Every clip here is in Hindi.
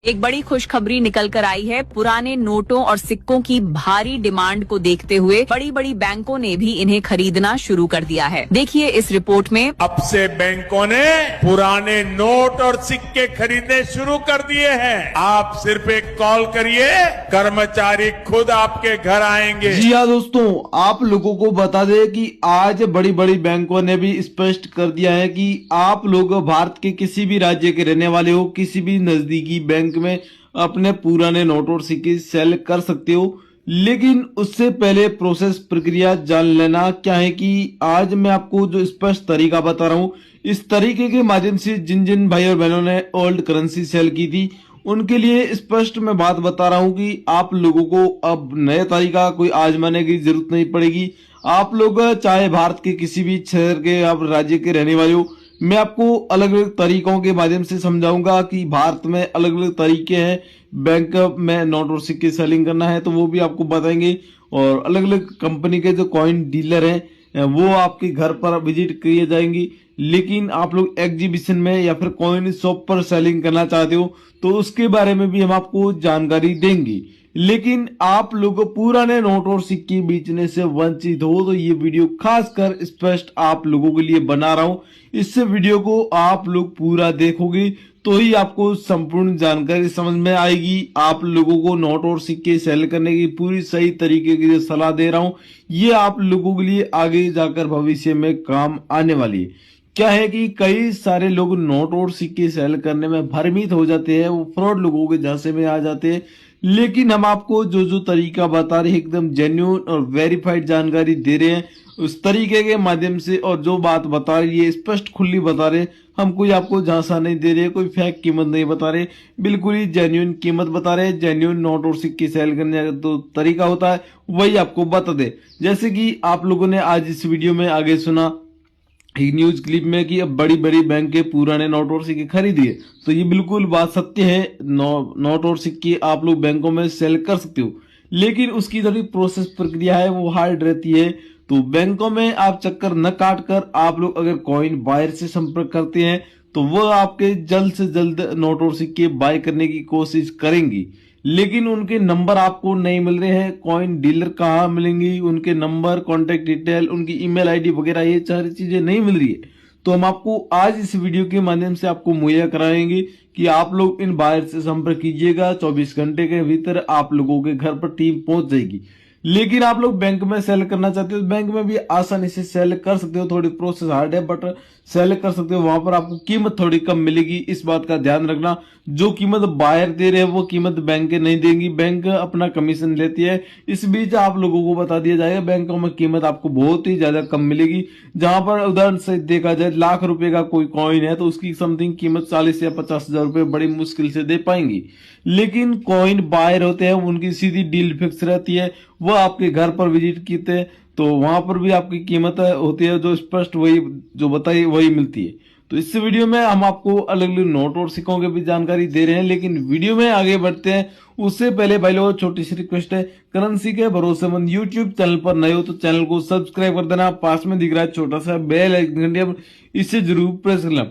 एक बड़ी खुशखबरी निकल कर आई है। पुराने नोटों और सिक्कों की भारी डिमांड को देखते हुए बड़ी बड़ी बैंकों ने भी इन्हें खरीदना शुरू कर दिया है। देखिए इस रिपोर्ट में। अब से बैंकों ने पुराने नोट और सिक्के खरीदने शुरू कर दिए हैं। आप सिर्फ एक कॉल करिए, कर्मचारी खुद आपके घर आएंगे। जी हाँ दोस्तों, आप लोगों को बता दें कि आज बड़ी बड़ी बैंकों ने भी स्पष्ट कर दिया है कि आप लोग भारत के किसी भी राज्य के रहने वाले हो, किसी भी नजदीकी बैंक में अपने पुराने नोट और सिक्के सेल कर सकते हो। लेकिन उससे पहले प्रोसेस प्रक्रिया जान लेना क्या है कि आज मैं आपको जो स्पष्ट तरीका बता रहा हूं, इस तरीके के माध्यम से जिन जिन भाई और बहनों ने ओल्ड करेंसी सेल की थी उनके लिए स्पष्ट मैं बात बता रहा हूं कि आप लोगों को अब नया तरीका कोई आजमाने की जरूरत नहीं पड़ेगी। आप लोग चाहे भारत के किसी भी शहर के आप राज्य के रहने वाले हो, मैं आपको अलग अलग तरीकों के माध्यम से समझाऊंगा कि भारत में अलग अलग तरीके हैं बैंक में नोट और सिक्के सेलिंग करना है तो वो भी आपको बताएंगे। और अलग अलग कंपनी के जो कॉइन डीलर हैं वो आपके घर पर विजिट किए जाएंगी। लेकिन आप लोग एग्जीबिशन में या फिर कॉइन शॉप पर सेलिंग करना चाहते हो तो उसके बारे में भी हम आपको जानकारी देंगे। लेकिन आप लोग पुराने नोट और सिक्के बेचने से वंचित हो तो ये वीडियो खासकर स्पष्ट आप लोगों के लिए बना रहा हूं। इस वीडियो को आप लोग पूरा देखोगे तो ही आपको संपूर्ण जानकारी समझ में आएगी। आप लोगों को नोट और सिक्के सेल करने की पूरी सही तरीके की जो सलाह दे रहा हूं ये आप लोगों के लिए आगे जाकर भविष्य में काम आने वाली है। क्या है कि कई सारे लोग नोट और सिक्के सेल करने में भ्रमित हो जाते हैं, वो फ्रॉड लोगों के झांसे में आ जाते हैं। लेकिन हम आपको जो जो तरीका बता रहे हैं एकदम जेन्युइन और वेरीफाइड जानकारी दे रहे हैं उस तरीके के माध्यम से, और जो बात बता रहे ये स्पष्ट खुली बता रहे, हम कोई आपको झांसा नहीं दे रहे, कोई फेक कीमत नहीं बता रहे, बिल्कुल ही जेन्युइन कीमत बता रहे। जेन्युइन नोट और सिक्के सेल करने का तो तरीका होता है वही आपको बता दे। जैसे कि आप लोगों ने आज इस वीडियो में आगे सुना एक न्यूज क्लिप में कि अब बड़ी बड़ी बैंक के पुराने नोट और सिक्के खरीदिए, तो ये बिल्कुल बात सत्य है। नोट और सिक्के आप लोग बैंकों में सेल कर सकते हो, लेकिन उसकी थोड़ी प्रोसेस प्रक्रिया है वो हार्ड रहती है। तो बैंकों में आप चक्कर न काट कर आप लोग अगर कॉइन बायर से संपर्क करते हैं तो वो आपके जल्द से जल्द नोट और सिक्के बाय करने की कोशिश करेंगी। लेकिन उनके नंबर आपको नहीं मिल रहे हैं, कॉइन डीलर कहाँ मिलेंगी, उनके नंबर, कॉन्टेक्ट डिटेल, उनकी ईमेल आईडी वगैरह ये सारी चीजें नहीं मिल रही है। तो हम आपको आज इस वीडियो के माध्यम से आपको मुहैया कराएंगे कि आप लोग इन बायर से संपर्क कीजिएगा। 24 घंटे के भीतर आप लोगों के घर पर टीम पहुंच जाएगी। लेकिन आप लोग बैंक में सेल करना चाहते हो तो बैंक में भी आसानी से सेल कर सकते हो। थोड़ी प्रोसेस हार्ड है बट सेल कर सकते हो। वहां पर आपको कीमत थोड़ी कम मिलेगी, इस बात का ध्यान रखना। जो कीमत बायर दे रहे हैं वो कीमत बैंक नहीं देंगी, बैंक अपना कमीशन लेती है। इस बीच आप लोगों को बता दिया जाएगा बैंकों में कीमत आपको बहुत ही ज्यादा कम मिलेगी। जहां पर उदाहरण से देखा जाए लाख रुपए का कोई कॉइन है तो उसकी समथिंग कीमत 40 या 50 हजार रुपए बड़ी मुश्किल से दे पाएंगी। लेकिन कॉइन बायर होते हैं उनकी सीधी डील फिक्स रहती है, वो आपके घर पर विजिट करते हैं तो वहां पर भी आपकी कीमत होती है जो स्पष्ट वही जो बताई वही मिलती है। तो इस वीडियो में हम आपको अलग अलग नोट और सिक्कों की भी जानकारी दे रहे हैं। लेकिन वीडियो में आगे बढ़ते हैं उससे पहले भाई लोगों छोटी सी रिक्वेस्ट है, करेंसी के भरोसेमंद यूट्यूब चैनल पर नए हो तो चैनल को सब्सक्राइब कर देना। पास में दिख रहा है छोटा सा बेल आइकन, इसे जरूर प्रेस करना।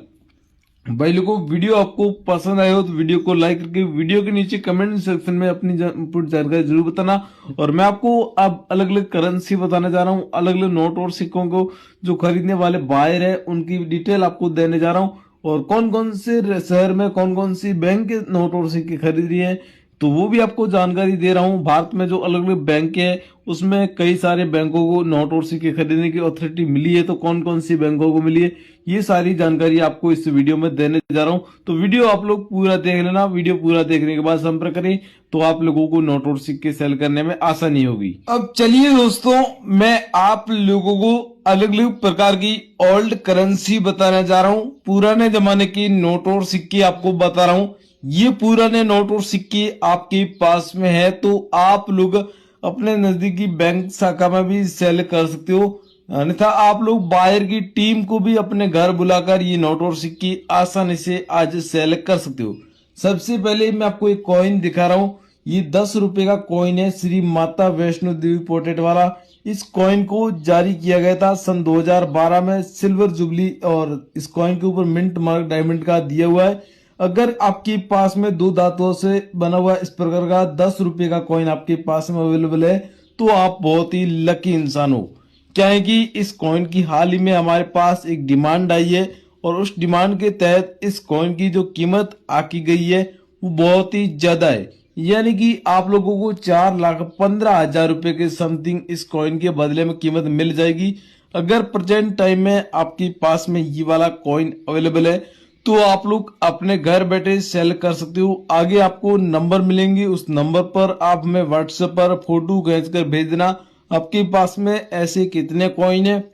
भाई लोगों वीडियो आपको पसंद आए हो तो वीडियो को लाइक करके वीडियो के नीचे कमेंट सेक्शन में अपनी जानकारी जरूर बताना। और मैं आपको अब अलग अलग करेंसी बताने जा रहा हूँ, अलग अलग नोट और सिक्कों को जो खरीदने वाले बायर है उनकी डिटेल आपको देने जा रहा हूँ, और कौन कौन से शहर में कौन कौन सी बैंक के नोट और सिक्के खरीद रही है तो वो भी आपको जानकारी दे रहा हूँ। भारत में जो अलग अलग बैंक है उसमें कई सारे बैंकों को नोट और सिक्के खरीदने की अथॉरिटी मिली है, तो कौन कौन सी बैंकों को मिली है ये सारी जानकारी आपको इस वीडियो में देने जा रहा हूँ। तो वीडियो आप लोग पूरा देख लेना। वीडियो पूरा देखने के बाद संपर्क करें तो आप लोगों को नोट और सिक्के सेल करने में आसानी होगी। अब चलिए दोस्तों, मैं आप लोगों को अलग अलग प्रकार की ओल्ड करेंसी बताने जा रहा हूँ। पुराने जमाने की नोट और सिक्के आपको बता रहा हूँ। ये पुराने नोट और सिक्के आपके पास में है तो आप लोग अपने नजदीकी बैंक शाखा में भी सेल कर सकते हो, अन्यथा आप लोग बायर की टीम को भी अपने घर बुलाकर ये नोट और सिक्के आसानी से आज सेल कर सकते हो। सबसे पहले मैं आपको एक कॉइन दिखा रहा हूँ। ये 10 रुपए का कॉइन है, श्री माता वैष्णो देवी पोर्ट्रेट वाला। इस कॉइन को जारी किया गया था सन 2012 में सिल्वर जुबली, और इस कॉइन के ऊपर मिंट मार्क डायमंड का दिया हुआ है। अगर आपके पास में दो धातुओं से बना हुआ इस प्रकार का 10 रुपए का कॉइन आपके पास में अवेलेबल है तो आप बहुत ही लकी इंसान हो। क्या है कि इस कॉइन की हाल ही में हमारे पास एक डिमांड आई है और उस डिमांड के तहत इस कॉइन की जो कीमत आकी गई है वो बहुत ही ज्यादा है, यानी कि आप लोगों को 4,15,000 रुपए के समथिंग इस कॉइन के बदले में कीमत मिल जाएगी। अगर प्रेजेंट टाइम में आपके पास में ये वाला कॉइन अवेलेबल है तो आप लोग अपने घर बैठे सेल कर सकते हो। आगे आपको नंबर मिलेंगे, उस नंबर पर आप हमें व्हाट्सएप पर फोटो खींचकर भेज देना आपके पास में ऐसे कितने कॉइन है।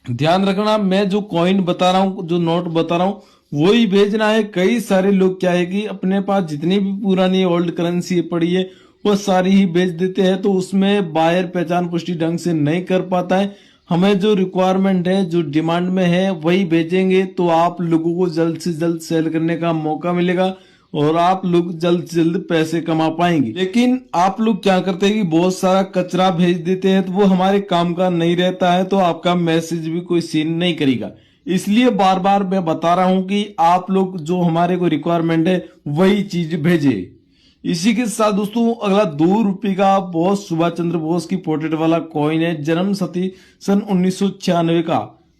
ध्यान रखना, मैं जो कॉइन बता रहा हूँ, जो नोट बता रहा हूँ वही भेजना है। कई सारे लोग क्या है कि अपने पास जितनी भी पुरानी ओल्ड करेंसी पड़ी है वो सारी ही बेच देते हैं, तो उसमें बायर पहचान पुष्टि ढंग से नहीं कर पाता है। हमें जो रिक्वायरमेंट है, जो डिमांड में है वही भेजेंगे तो आप लोगों को जल्द से जल्द सेल करने का मौका मिलेगा और आप लोग जल्द से जल्द पैसे कमा पाएंगे। लेकिन आप लोग क्या करते हैं कि बहुत सारा कचरा भेज देते हैं तो वो हमारे काम का नहीं रहता है, तो आपका मैसेज भी कोई सीन नहीं करेगा। इसलिए बार बार मैं बता रहा हूं कि आप लोग जो हमारे को रिक्वायरमेंट है वही चीज भेजे। इसी के साथ दोस्तों अगला 2 रुपए का बोस सुभाष चंद्र बोस की पोर्ट्रेट वाला कॉइन है, जन्म तिथि सन 1996 का।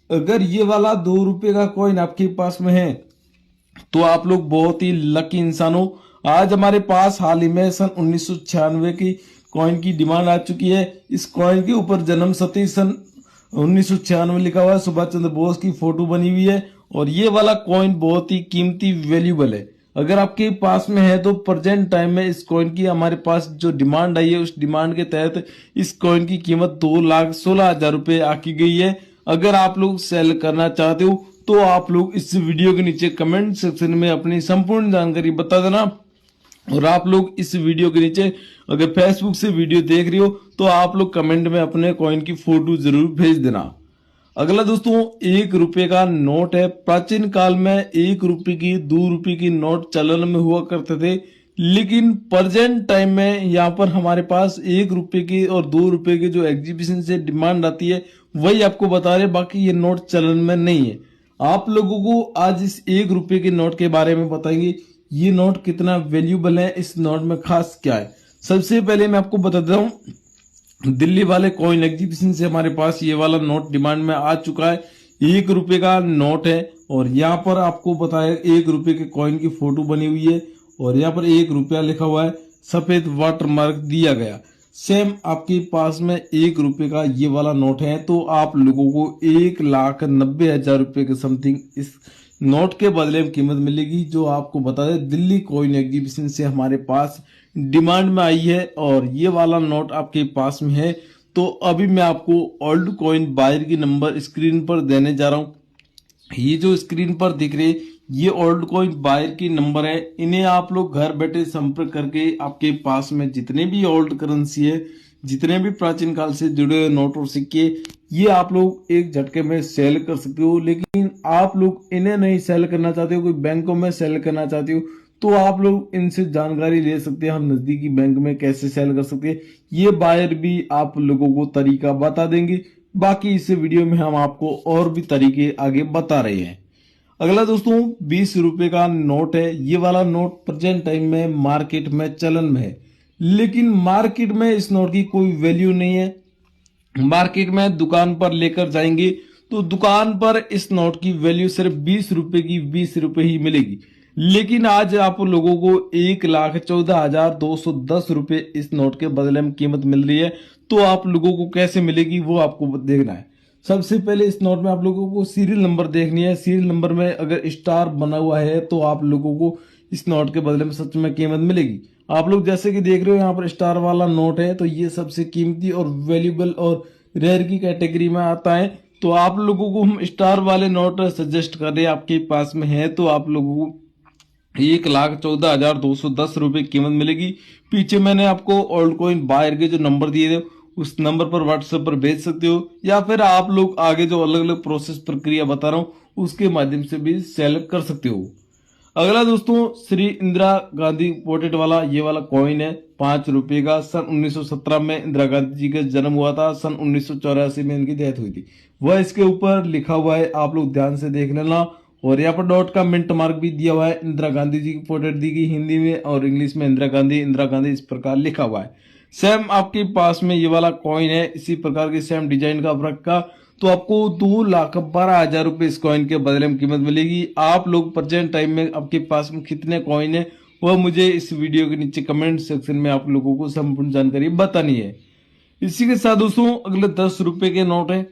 अगर ये वाला 2 रुपए का कॉइन आपके पास में है तो आप लोग बहुत ही लकी इंसान हो। आज हमारे पास हाल ही में सन 1996 की कॉइन की डिमांड आ चुकी है। इस कॉइन के ऊपर जन्म तिथि सन 1996 लिखा हुआ है, सुभाष चंद्र बोस की फोटो बनी हुई है और ये वाला कॉइन बहुत ही कीमती वैल्यूबल है। अगर आपके पास में है तो प्रेजेंट टाइम में इस कॉइन की हमारे पास जो डिमांड आई है उस डिमांड के तहत इस कॉइन की कीमत 2,16,000 रुपए आकी गई है। अगर आप लोग सेल करना चाहते हो तो आप लोग इस वीडियो के नीचे कमेंट सेक्शन में अपनी संपूर्ण जानकारी बता देना और आप लोग इस वीडियो के नीचे अगर फेसबुक से वीडियो देख रहे हो तो आप लोग कमेंट में अपने कॉइन की फोटो जरूर भेज देना। अगला दोस्तों 1 रुपए का नोट है। प्राचीन काल में 1 रुपए की 2 रुपए की नोट चलन में हुआ करते थे, लेकिन प्रेजेंट टाइम में यहाँ पर हमारे पास 1 रुपए की और 2 रुपए की जो एग्जीबिशन से डिमांड आती है वही आपको बता रहे, बाकी ये नोट चलन में नहीं है। आप लोगों को आज इस 1 रुपए के नोट के बारे में बताएंगे, ये नोट कितना वैल्यूबल है, इस नोट में खास क्या है। सबसे पहले मैं आपको बता देता हूँ, दिल्ली वाले कॉइन एग्जीबिशन से हमारे पास ये वाला नोट डिमांड में आ चुका है। 1 रुपए का नोट है और यहाँ पर आपको बताया 1 रुपए के कॉइन की फोटो बनी हुई है और यहाँ पर 1 रुपया लिखा हुआ है, सफेद वाटर मार्क दिया गया। सेम आपके पास में 1 रुपए का ये वाला नोट है तो आप लोगों को 1,90,000 रुपए के समथिंग इस नोट के बदले में कीमत मिलेगी, जो आपको बता दें दिल्ली कॉइन एग्जीबिशन से हमारे पास डिमांड में आई है और ये वाला नोट आपके पास में है। तो अभी मैं आपको ओल्ड कॉइन बायर की नंबर स्क्रीन पर देने जा रहा हूं। ये जो स्क्रीन पर दिख रहे ये ओल्ड कॉइन बायर की नंबर है, इन्हें आप लोग घर बैठे संपर्क करके आपके पास में जितने भी ओल्ड करेंसी है, जितने भी प्राचीन काल से जुड़े हुए नोट और सिक्के, ये आप लोग एक झटके में सेल कर सकते हो। लेकिन आप लोग इन्हें नहीं सेल करना चाहते हो, कोई बैंकों में सेल करना चाहते हो तो आप लोग इनसे जानकारी ले सकते हैं, हम नजदीकी बैंक में कैसे सेल कर सकते हैं। ये बायर भी आप लोगों को तरीका बता देंगे। बाकी इस वीडियो में हम आपको और भी तरीके आगे बता रहे हैं। अगला दोस्तों 20 रुपए का नोट है। ये वाला नोट प्रेजेंट टाइम में मार्केट में चलन में है, लेकिन मार्केट में इस नोट की कोई वैल्यू नहीं है। मार्केट में दुकान पर लेकर जाएंगे तो दुकान पर इस नोट की वैल्यू सिर्फ 20 रुपए की 20 रुपए ही मिलेगी, लेकिन आज आप लोगों को 1,14,210 रुपए इस नोट के बदले में कीमत मिल रही है। तो आप लोगों को कैसे मिलेगी वो आपको देखना है। सबसे पहले इस नोट में आप लोगों को सीरियल नंबर देखनी है। सीरियल नंबर में अगर स्टार बना हुआ है तो आप लोगों को इस नोट के बदले में सच में कीमत मिलेगी। आप लोग जैसे कि देख रहे हो यहाँ पर स्टार वाला नोट है, तो ये सबसे कीमती और वैल्यूबल और रेयर की कैटेगरी में आता है। तो आप लोगों को हम स्टार वाले नोट सजेस्ट कर रहे हैं, आपके पास में है तो आप लोगों को 1,14,210 रुपए कीमत मिलेगी। पीछे मैंने आपको ओल्ड कॉइन बायर के जो नंबर दिए थे उस नंबर पर व्हाट्सएप पर भेज सकते हो, या फिर आप लोग आगे जो अलग अलग प्रोसेस प्रक्रिया बता रहा हूँ उसके माध्यम से भी सेल कर सकते हो। अगला दोस्तों श्री इंदिरा गांधी पोर्ट्रेट वाला ये वाला कॉइन है 5 रुपए का। सन 1917 में इंदिरा गांधी जी का जन्म हुआ था, सन 1984 में इनकी डेथ हुई थी। वह इसके ऊपर लिखा हुआ है, आप लोग ध्यान से देख लेना। और यहाँ पर डॉट का मिंट मार्क भी दिया हुआ है। इंदिरा गांधी जी की फोटो दी गई हिंदी में और इंग्लिश में इंदिरा गांधी इस प्रकार लिखा हुआ है। सेम आपके पास में ये वाला कॉइन है, इसी प्रकार की सेम डिजाइन का वर्क का, तो आपको 2,12,000 रुपए इस कॉइन के बदले में कीमत मिलेगी। आप लोग प्रेजेंट टाइम में आपके पास में कितने कॉइन है वह मुझे इस वीडियो के नीचे कमेंट सेक्शन में आप लोगों को संपूर्ण जानकारी बतानी है। इसी के साथ दोस्तों अगले 10 रुपए के नोट है।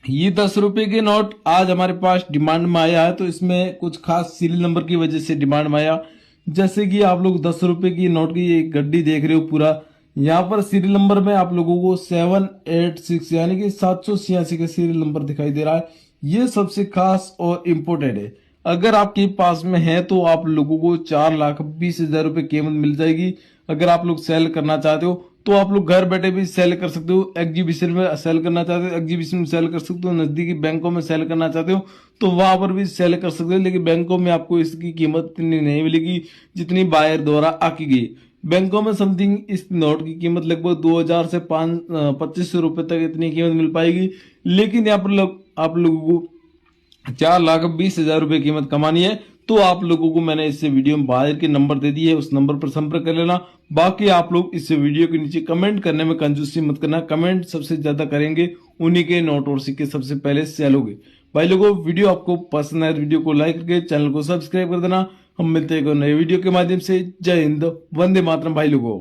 ये 10 रुपए के नोट आज हमारे पास डिमांड में आया है, तो इसमें कुछ खास सीरियल नंबर की वजह से डिमांड में आया। जैसे कि आप लोग 10 रुपए की नोट की एक गड्डी देख रहे हो पूरा, यहाँ पर सीरियल नंबर में आप लोगों को 786 यानी कि 786 का सीरियल नंबर दिखाई दे रहा है। ये सबसे खास और इम्पोर्टेंट है। अगर आपके पास में है तो आप लोगों को 4,20,000 रुपए कीमत मिल जाएगी। अगर आप लोग सेल करना चाहते हो तो आप लोग घर बैठे भी सेल कर सकते हो। एग्जीबिशन में सेल करना चाहते हो एग्जीबिशन में सेल कर सकते हो। नजदीकी बैंकों में सेल करना चाहते हो तो वहां पर भी सेल कर सकते हो, लेकिन बैंकों में आपको इसकी कीमत इतनी नहीं मिलेगी जितनी बायर द्वारा आकी गई। बैंकों में समथिंग इस नोट की कीमत लगभग 2,000 से 2,500 रुपए तक इतनी कीमत मिल पाएगी, लेकिन यहाँ पर आप लोगों को 4,20,000 रुपए कीमत कमानी है। तो आप लोगों को मैंने इससे वीडियो में बाहर के नंबर दे दिए है, उस नंबर पर संपर्क कर लेना। बाकी आप लोग इस वीडियो के नीचे कमेंट करने में कंजूसी मत करना। कमेंट सबसे ज्यादा करेंगे उन्हीं के नोट और सिक्के सबसे पहले सेल होंगे। भाई लोगों वीडियो आपको पसंद आए वीडियो को लाइक करके चैनल को सब्सक्राइब कर देना। हम मिलते हैं एक नए वीडियो के माध्यम से। जय हिंद, वंदे मातरम भाई लोगों।